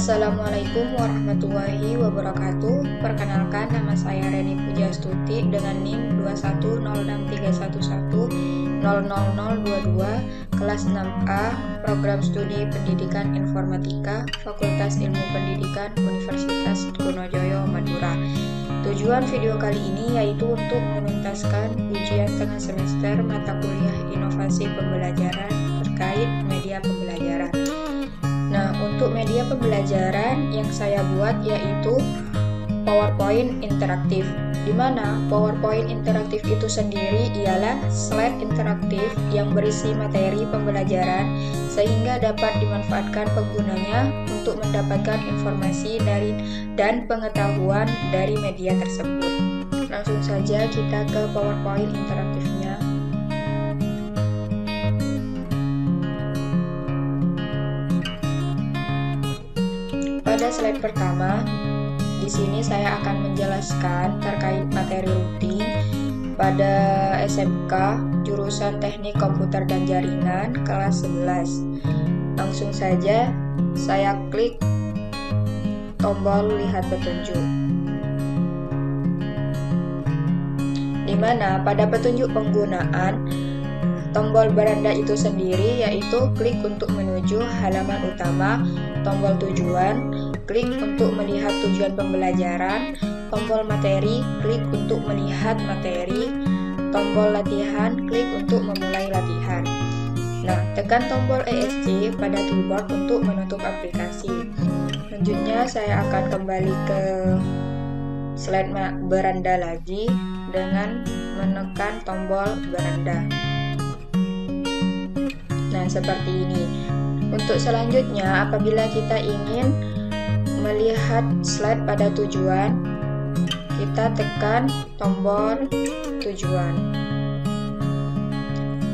Assalamualaikum warahmatullahi wabarakatuh. Perkenalkan, nama saya Reni Pujastuti dengan NIM 2106311000022 kelas 6A, Program Studi Pendidikan Informatika, Fakultas Ilmu Pendidikan Universitas Trunojoyo, Madura. Tujuan video kali ini yaitu untuk menuntaskan ujian tengah semester mata kuliah Inovasi Pembelajaran terkait media pembelajaran. Nah, untuk media pembelajaran yang saya buat yaitu PowerPoint interaktif, di mana PowerPoint interaktif itu sendiri ialah slide interaktif yang berisi materi pembelajaran sehingga dapat dimanfaatkan penggunanya untuk mendapatkan informasi dan pengetahuan dari media tersebut. Langsung saja kita ke PowerPoint interaktifnya. Pada slide pertama, di sini saya akan menjelaskan terkait materi rutin pada SMK jurusan Teknik Komputer dan Jaringan kelas 11. Langsung saja saya klik tombol lihat petunjuk. Di mana pada petunjuk penggunaan tombol beranda itu sendiri yaitu klik untuk menuju halaman utama, tombol tujuan, klik untuk melihat tujuan pembelajaran, tombol materi, klik untuk melihat materi, tombol latihan, klik untuk memulai latihan. Nah, tekan tombol ESC pada keyboard untuk menutup aplikasi. Selanjutnya saya akan kembali ke slide beranda lagi dengan menekan tombol beranda. Nah, seperti ini. Untuk selanjutnya, apabila kita ingin melihat slide pada tujuan, kita tekan tombol tujuan.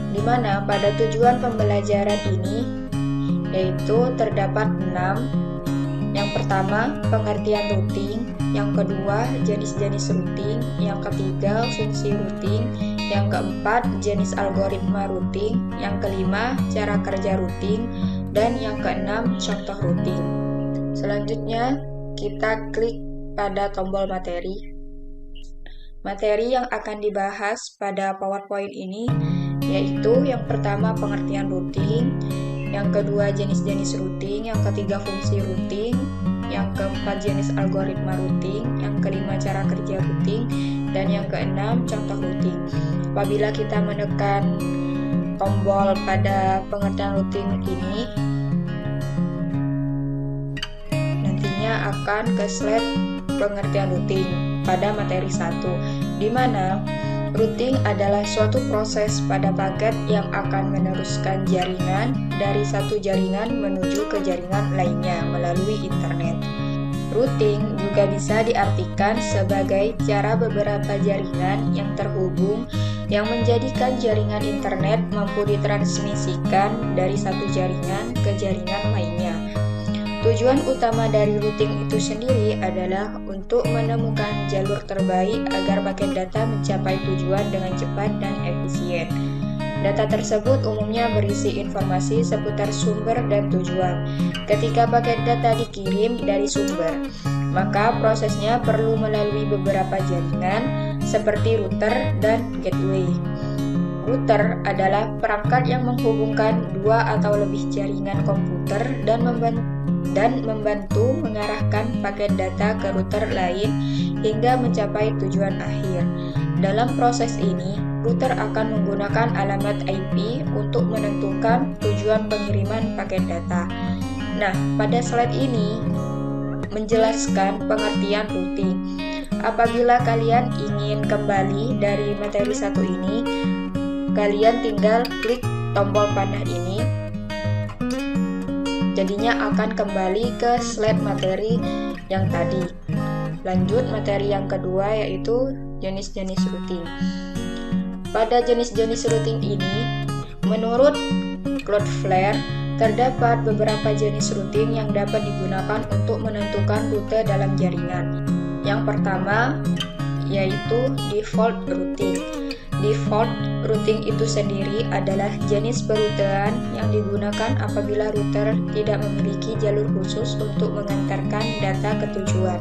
Di mana pada tujuan pembelajaran ini yaitu terdapat 6. Yang pertama, pengertian routing. Yang kedua, jenis-jenis routing. Yang ketiga, fungsi routing. Yang keempat, jenis algoritma routing. Yang kelima, cara kerja routing. Dan yang keenam, contoh routing. Selanjutnya, kita klik pada tombol materi. Materi yang akan dibahas pada PowerPoint ini yaitu yang pertama, pengertian routing. Yang kedua, jenis-jenis routing. Yang ketiga, fungsi routing. Yang keempat, jenis algoritma routing. Yang kelima, cara kerja routing. Dan yang keenam, contoh routing. Apabila kita menekan tombol pada pengertian routing ini, nantinya akan ke slide pengertian routing pada materi 1, di mana routing adalah suatu proses pada paket yang akan meneruskan jaringan dari satu jaringan menuju ke jaringan lainnya melalui internet. Routing juga bisa diartikan sebagai cara beberapa jaringan yang terhubung yang menjadikan jaringan internet mampu ditransmisikan dari satu jaringan ke jaringan lainnya. Tujuan utama dari routing itu sendiri adalah untuk menemukan jalur terbaik agar paket data mencapai tujuan dengan cepat dan efisien. Data tersebut umumnya berisi informasi seputar sumber dan tujuan. Ketika paket data dikirim dari sumber, maka prosesnya perlu melalui beberapa jaringan seperti router dan gateway. Router adalah perangkat yang menghubungkan dua atau lebih jaringan komputer dan membantu mengarahkan paket data ke router lain hingga mencapai tujuan akhir. Dalam proses ini, router akan menggunakan alamat IP untuk menentukan tujuan pengiriman paket data. Nah, pada slide ini menjelaskan pengertian routing. Apabila kalian ingin kembali dari materi 1 ini, kalian tinggal klik tombol panah ini. Jadinya akan kembali ke slide materi yang tadi. Lanjut materi yang kedua yaitu jenis-jenis routing. Pada jenis-jenis routing ini, menurut Cloudflare, terdapat beberapa jenis routing yang dapat digunakan untuk menentukan rute dalam jaringan. Yang pertama yaitu default routing. Default routing itu sendiri adalah jenis perutean yang digunakan apabila router tidak memiliki jalur khusus untuk mengantarkan data ke tujuan.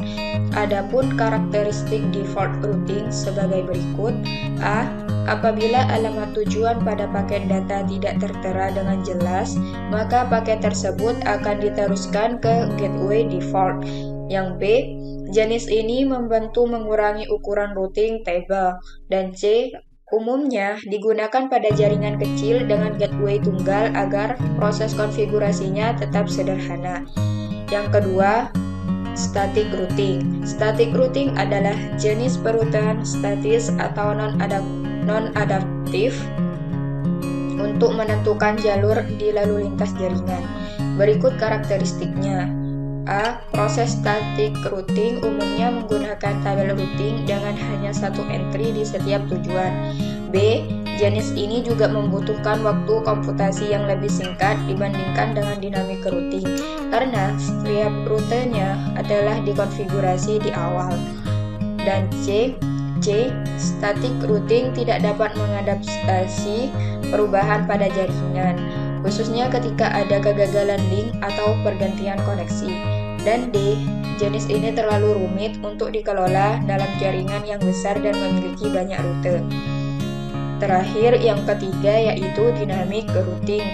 Adapun karakteristik default routing sebagai berikut. A. Apabila alamat tujuan pada paket data tidak tertera dengan jelas, maka paket tersebut akan diteruskan ke gateway default. Yang B. Jenis ini membantu mengurangi ukuran routing table. Dan C. Umumnya digunakan pada jaringan kecil dengan gateway tunggal agar proses konfigurasinya tetap sederhana. Yang kedua, static routing. Static routing adalah jenis perutean statis atau non-adaptif untuk menentukan jalur di lalu lintas jaringan. Berikut karakteristiknya. A. Proses static routing umumnya menggunakan tabel routing dengan hanya satu entry di setiap tujuan. B. Jenis ini juga membutuhkan waktu komputasi yang lebih singkat dibandingkan dengan dynamic routing, karena setiap rutenya adalah dikonfigurasi di awal. Dan C. Static routing tidak dapat mengadaptasi perubahan pada jaringan, khususnya ketika ada kegagalan link atau pergantian koneksi. Dan D. Jenis ini terlalu rumit untuk dikelola dalam jaringan yang besar dan memiliki banyak rute. Terakhir, yang ketiga yaitu dynamic routing.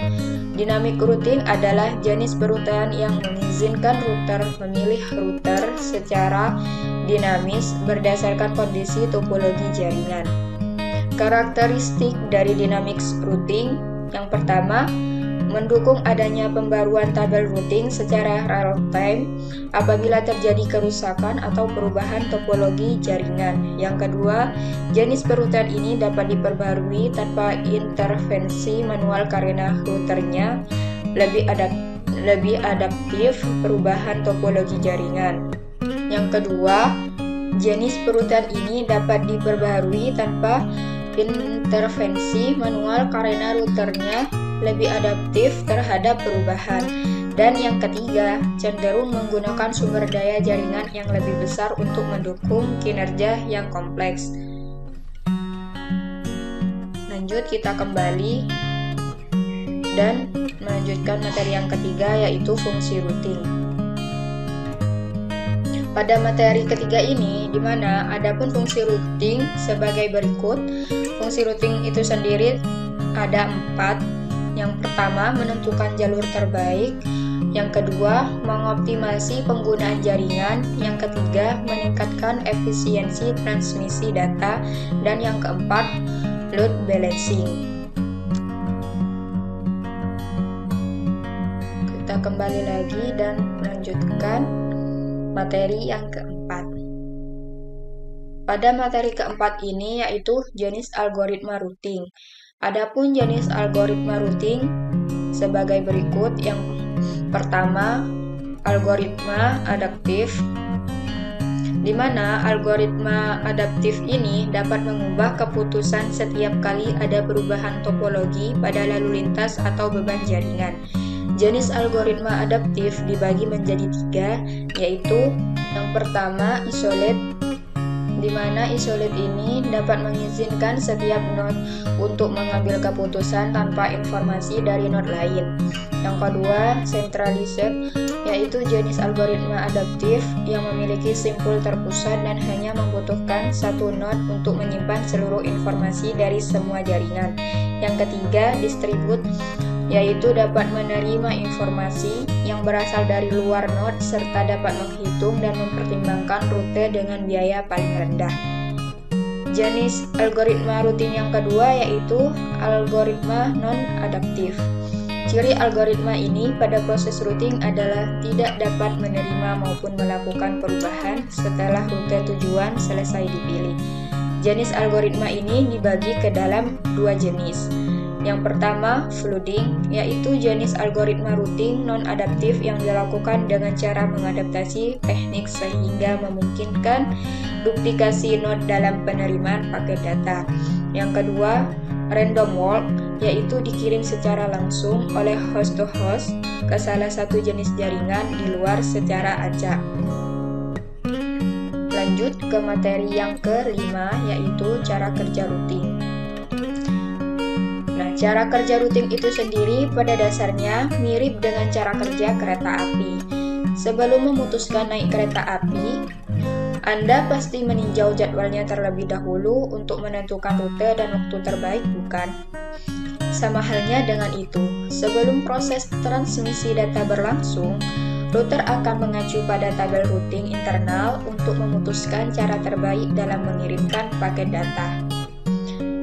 Dynamic routing adalah jenis perutean yang mengizinkan router memilih router secara dinamis berdasarkan kondisi topologi jaringan. Karakteristik dari dynamic routing yang pertama, mendukung adanya pembaruan tabel routing secara real-time apabila terjadi kerusakan atau perubahan topologi jaringan. Yang kedua, jenis perutean ini dapat diperbarui tanpa intervensi manual karena routernya lebih adaptif perubahan topologi jaringan. Yang kedua, jenis perutean ini dapat diperbarui tanpa intervensi manual karena routernya lebih adaptif terhadap perubahan. Dan yang ketiga, cenderung menggunakan sumber daya jaringan yang lebih besar untuk mendukung kinerja yang kompleks. Lanjut, kita kembali dan melanjutkan materi yang ketiga yaitu fungsi routing. Pada materi ketiga ini, di mana adapun fungsi routing sebagai berikut. Fungsi routing itu sendiri ada 4. Yang pertama, menentukan jalur terbaik. Yang kedua, mengoptimasi penggunaan jaringan. Yang ketiga, meningkatkan efisiensi transmisi data. Dan yang keempat, load balancing. Kita kembali lagi dan melanjutkan materi yang keempat. Pada materi keempat ini yaitu jenis algoritma routing. Adapun jenis algoritma routing sebagai berikut. Yang pertama, algoritma adaptif, di mana algoritma adaptif ini dapat mengubah keputusan setiap kali ada perubahan topologi pada lalu lintas atau beban jaringan. Jenis algoritma adaptif dibagi menjadi 3, yaitu yang pertama, isolate, di mana isolate ini dapat mengizinkan setiap node untuk mengambil keputusan tanpa informasi dari node lain. Yang kedua, centralized, yaitu jenis algoritma adaptif yang memiliki simpul terpusat dan hanya membutuhkan satu node untuk menyimpan seluruh informasi dari semua jaringan. Yang ketiga, distribute, yaitu dapat menerima informasi yang berasal dari luar node serta dapat menghitung dan mempertimbangkan rute dengan biaya paling rendah. Jenis algoritma routing yang kedua yaitu algoritma non-adaptif. Ciri algoritma ini pada proses routing adalah tidak dapat menerima maupun melakukan perubahan setelah rute tujuan selesai dipilih. Jenis algoritma ini dibagi ke dalam 2 jenis. Yang pertama, flooding, yaitu jenis algoritma routing non-adaptif yang dilakukan dengan cara mengadaptasi teknik sehingga memungkinkan duplikasi node dalam penerimaan paket data. Yang kedua, random walk, yaitu dikirim secara langsung oleh host to host ke salah satu jenis jaringan di luar secara acak. Lanjut ke materi yang kelima, yaitu cara kerja routing. Cara kerja routing itu sendiri pada dasarnya mirip dengan cara kerja kereta api. Sebelum memutuskan naik kereta api, Anda pasti meninjau jadwalnya terlebih dahulu untuk menentukan rute dan waktu terbaik, bukan? Sama halnya dengan itu, sebelum proses transmisi data berlangsung, router akan mengacu pada tabel routing internal untuk memutuskan cara terbaik dalam mengirimkan paket data.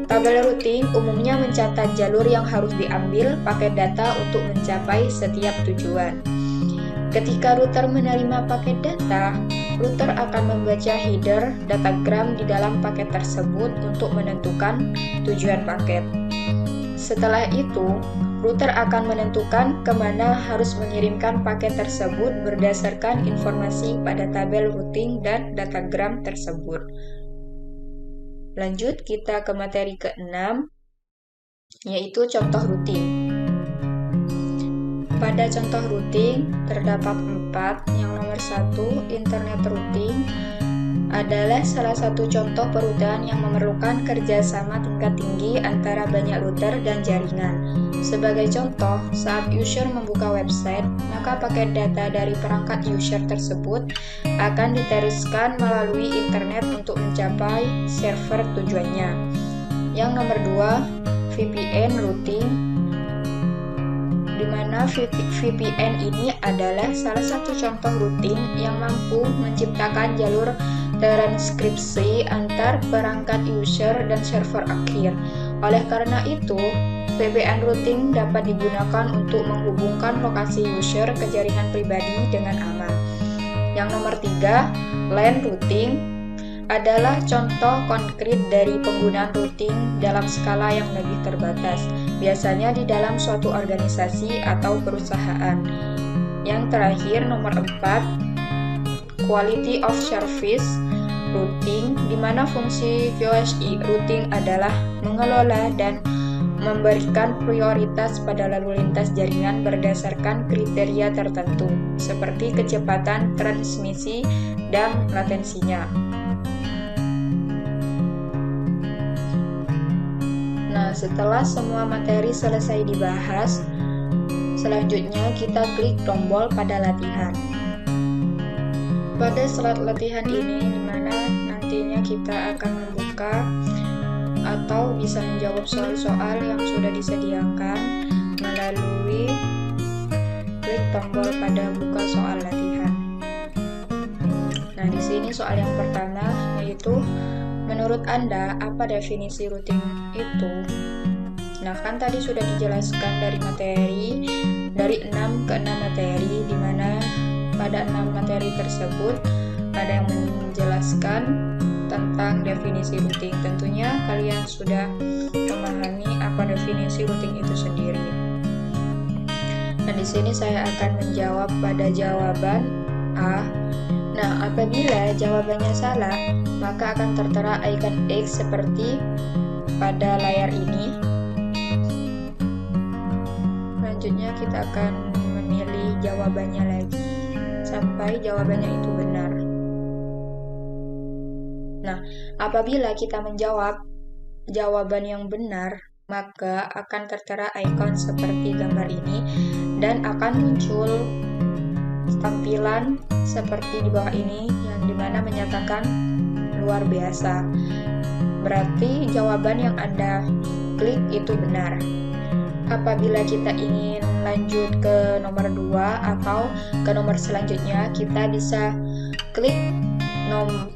Tabel routing umumnya mencatat jalur yang harus diambil paket data untuk mencapai setiap tujuan. Ketika router menerima paket data, router akan membaca header datagram di dalam paket tersebut untuk menentukan tujuan paket. Setelah itu, router akan menentukan kemana harus mengirimkan paket tersebut berdasarkan informasi pada tabel routing dan datagram tersebut. Lanjut, kita ke materi ke-6, yaitu contoh routing. Pada contoh routing, terdapat 4. Yang nomor 1, internet routing adalah salah satu contoh perutahan yang memerlukan kerjasama tingkat tinggi antara banyak router dan jaringan. Sebagai contoh, saat user membuka website, maka paket data dari perangkat user tersebut akan diteruskan melalui internet untuk mencapai server tujuannya. Yang nomor 2, VPN routing, di mana VPN ini adalah salah satu contoh routing yang mampu menciptakan jalur transkripsi antar perangkat user dan server akhir. Oleh karena itu, VPN routing dapat digunakan untuk menghubungkan lokasi user ke jaringan pribadi dengan aman. Yang nomor 3, LAN routing adalah contoh konkret dari penggunaan routing dalam skala yang lebih terbatas, biasanya di dalam suatu organisasi atau perusahaan. Yang terakhir, nomor 4, Quality of Service routing, di mana fungsi QoS routing adalah mengelola dan memberikan prioritas pada lalu lintas jaringan berdasarkan kriteria tertentu, seperti kecepatan transmisi dan latensinya. Nah, setelah semua materi selesai dibahas, selanjutnya kita klik tombol pada latihan. Pada slide latihan ini, di mana nantinya kita akan membuka atau bisa menjawab soal-soal yang sudah disediakan melalui klik tombol pada buka soal latihan. Nah, di sini soal yang pertama yaitu, menurut Anda apa definisi routing itu? Nah, kan tadi sudah dijelaskan dari 6 ke 6 materi, di mana pada 6 materi tersebut ada yang menjelaskan tentang definisi routing. Tentunya kalian sudah memahami apa definisi routing itu sendiri. Nah, di sini saya akan menjawab pada jawaban A. Nah, apabila jawabannya salah, maka akan tertera icon X seperti pada layar ini. Selanjutnya kita akan memilih jawabannya lagi sampai jawabannya itu benar. Nah, apabila kita menjawab jawaban yang benar, maka akan tertera icon seperti gambar ini dan akan muncul tampilan seperti di bawah ini yang dimana menyatakan luar biasa. Berarti jawaban yang Anda klik itu benar. Apabila kita ingin lanjut ke nomor 2 atau ke nomor selanjutnya, kita bisa klik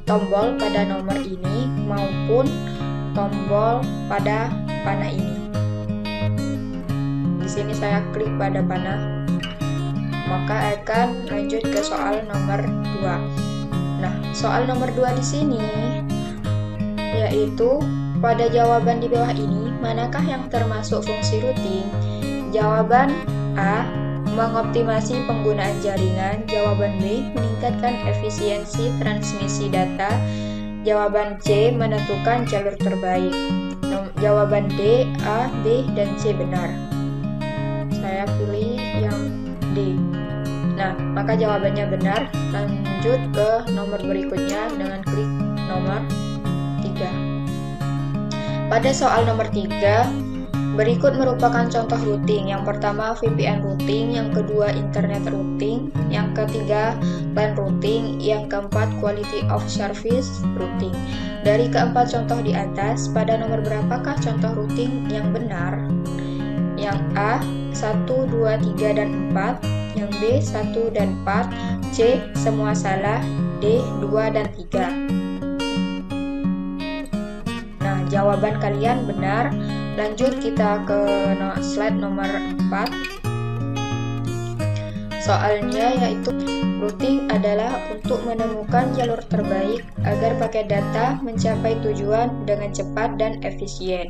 tombol pada nomor ini maupun tombol pada panah ini. Di sini saya klik pada panah, maka akan lanjut ke soal nomor 2. Nah, soal nomor 2 di sini yaitu, pada jawaban di bawah ini, manakah yang termasuk fungsi routing? Jawaban A, mengoptimasi penggunaan jaringan. Jawaban B, meningkatkan efisiensi transmisi data. Jawaban C, menentukan jalur terbaik. Jawaban D, A, B, dan C benar. Saya pilih yang D. Nah, maka jawabannya benar. Lanjut ke nomor berikutnya dengan klik nomor 3. Pada soal nomor 3, Berikut merupakan contoh routing. Yang pertama VPN routing, yang kedua internet routing, yang ketiga LAN routing, yang keempat quality of service routing. Dari keempat contoh di atas, pada nomor berapakah contoh routing yang benar? Yang A 1, 2, 3, dan 4, yang B 1 dan 4, C semua salah, D 2 dan 3. Nah, jawaban kalian benar. Lanjut kita ke slide nomor 4. Soalnya yaitu routing adalah untuk menemukan jalur terbaik agar paket data mencapai tujuan dengan cepat dan efisien.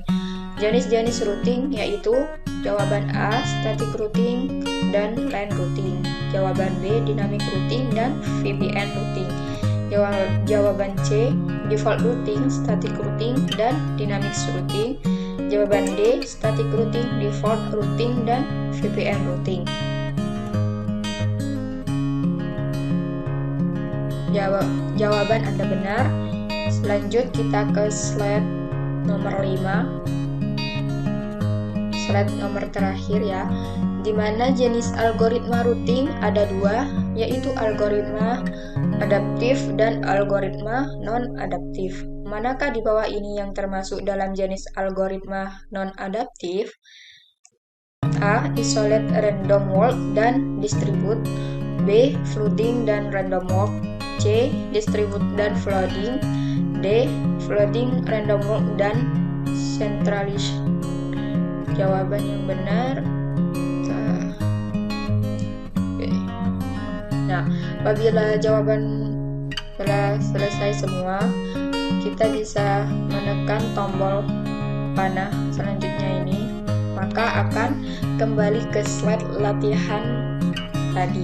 Jenis-jenis routing yaitu jawaban A static routing dan LAN routing, jawaban B dynamic routing dan VPN routing, jawaban C default routing, static routing dan dynamic routing, jawaban D static routing, default routing dan VPN routing. Jawaban Anda benar. Selanjut kita ke slide nomor 5. Slide nomor terakhir ya, di mana jenis algoritma routing ada dua, yaitu algoritma adaptif dan algoritma non-adaptif. Manakah di bawah ini yang termasuk dalam jenis algoritma non-adaptif? A. Isolate random walk dan distribute, B. Flooding dan random walk, C. Distribute dan flooding, D. Flooding, random walk, dan centralized. Jawaban yang benar. Nah, apabila jawaban telah selesai semua, kita bisa menekan tombol panah selanjutnya ini, maka akan kembali ke slide latihan tadi.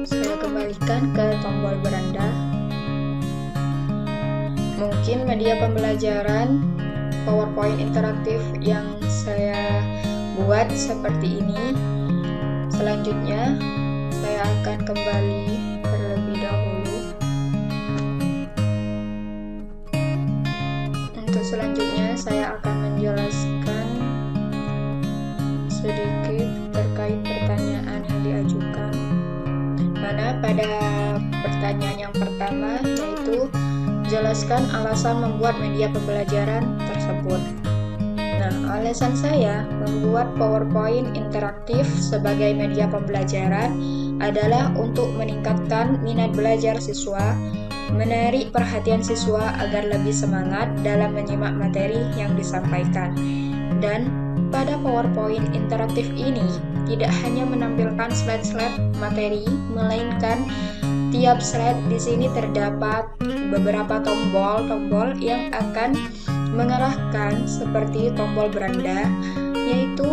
Saya kembalikan ke tombol beranda. Mungkin media pembelajaran PowerPoint interaktif yang saya buat seperti ini. Selanjutnya saya akan kembali terlebih dahulu. Untuk selanjutnya saya akan menjelaskan sedikit terkait pertanyaan yang diajukan. Mana pada pertanyaan yang pertama yaitu jelaskan alasan membuat media pembelajaran tersebut. Nah, alasan saya membuat PowerPoint interaktif sebagai media pembelajaran adalah untuk meningkatkan minat belajar siswa, menarik perhatian siswa agar lebih semangat dalam menyimak materi yang disampaikan. Dan pada PowerPoint interaktif ini tidak hanya menampilkan slide-slide materi, melainkan tiap slide di sini terdapat beberapa tombol-tombol yang akan mengarahkan seperti tombol beranda, yaitu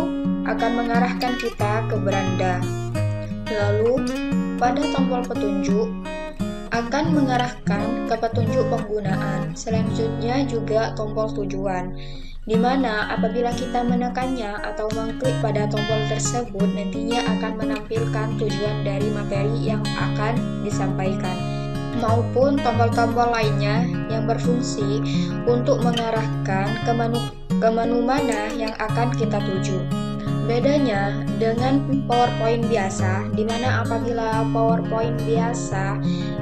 akan mengarahkan kita ke beranda. Lalu pada tombol petunjuk akan mengarahkan ke petunjuk penggunaan. Selanjutnya juga tombol tujuan, di mana apabila kita menekannya atau mengklik pada tombol tersebut, nantinya akan menampilkan tujuan dari materi yang akan disampaikan, maupun tombol-tombol lainnya yang berfungsi untuk mengarahkan ke menu mana yang akan kita tuju. Bedanya dengan PowerPoint biasa, di mana apabila PowerPoint biasa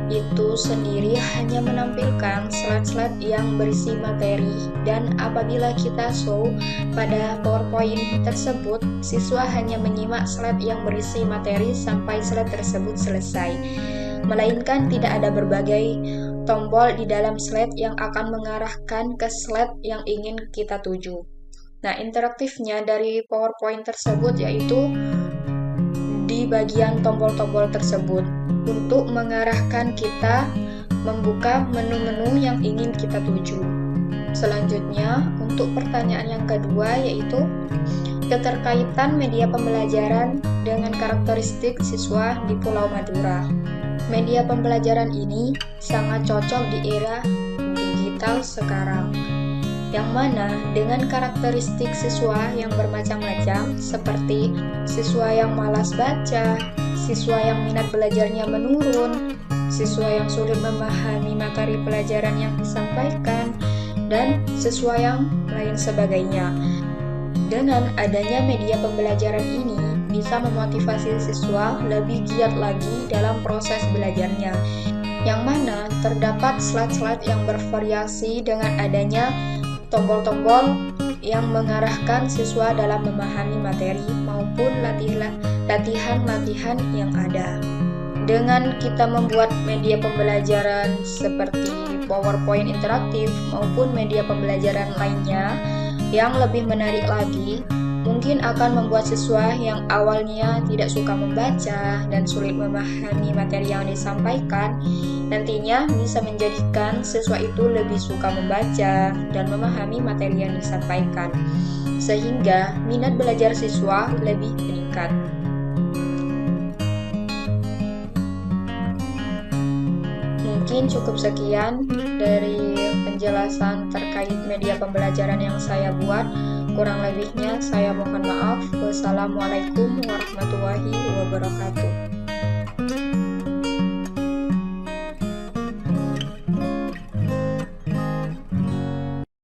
itu sendiri hanya menampilkan slide-slide yang berisi materi, dan apabila kita show pada PowerPoint tersebut, siswa hanya menyimak slide yang berisi materi sampai slide tersebut selesai, melainkan tidak ada berbagai tombol di dalam slide yang akan mengarahkan ke slide yang ingin kita tuju. Nah, interaktifnya dari PowerPoint tersebut yaitu di bagian tombol-tombol tersebut untuk mengarahkan kita membuka menu-menu yang ingin kita tuju. Selanjutnya, untuk pertanyaan yang kedua yaitu keterkaitan media pembelajaran dengan karakteristik siswa di Pulau Madura. Media pembelajaran ini sangat cocok di era digital sekarang, yang mana dengan karakteristik siswa yang bermacam-macam seperti siswa yang malas baca, siswa yang minat belajarnya menurun, siswa yang sulit memahami materi pelajaran yang disampaikan, dan siswa yang lain sebagainya. Dengan adanya media pembelajaran ini bisa memotivasi siswa lebih giat lagi dalam proses belajarnya, yang mana terdapat slide-slide yang bervariasi dengan adanya tombol-tombol yang mengarahkan siswa dalam memahami materi maupun latihan-latihan yang ada. Dengan kita membuat media pembelajaran seperti PowerPoint interaktif maupun media pembelajaran lainnya yang lebih menarik lagi, mungkin akan membuat siswa yang awalnya tidak suka membaca dan sulit memahami materi yang disampaikan, nantinya bisa menjadikan siswa itu lebih suka membaca dan memahami materi yang disampaikan, sehingga minat belajar siswa lebih meningkat. Mungkin cukup sekian dari penjelasan terkait media pembelajaran yang saya buat. Kurang lebihnya saya mohon maaf. Wassalamualaikum warahmatullahi wabarakatuh.